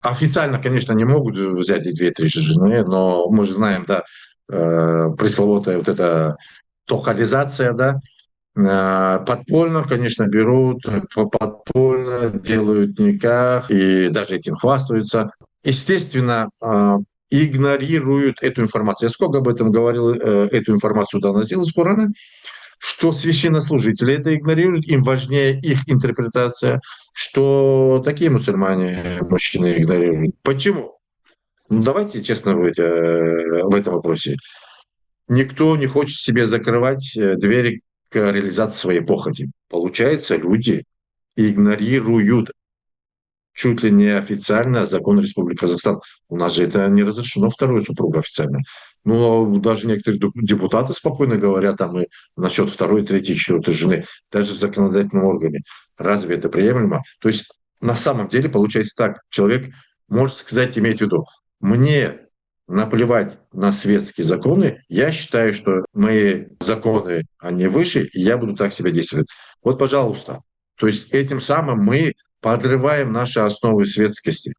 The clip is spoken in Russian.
Официально, конечно, не могут взять и две-три жены, но мы же знаем, да, пресловутая вот эта токализация, да, подпольно, конечно, берут, подпольно делают никах и даже этим хвастаются. Естественно, игнорируют эту информацию. Я сколько об этом говорил, эту информацию доносил из Корана, что священнослужители это игнорируют, им важнее их интерпретация, что такие мусульмане, мужчины игнорируют. Почему? Ну, давайте честно быть в этом вопросе. Никто не хочет себе закрывать двери к реализации своей похоти. Получается, люди игнорируют чуть ли не официально закон Республики Казахстан. У нас же это не разрешено, вторую супругу официально. Ну, даже некоторые депутаты спокойно говорят там и насчет второй, третьей, четвертой жены, даже в законодательном органе. Разве это приемлемо? То есть на самом деле получается так. Человек может сказать, иметь в виду, мне наплевать на светские законы, я считаю, что мои законы, они выше, и я буду так себя действовать. Вот, пожалуйста. То есть этим самым мы подрываем наши основы светскости.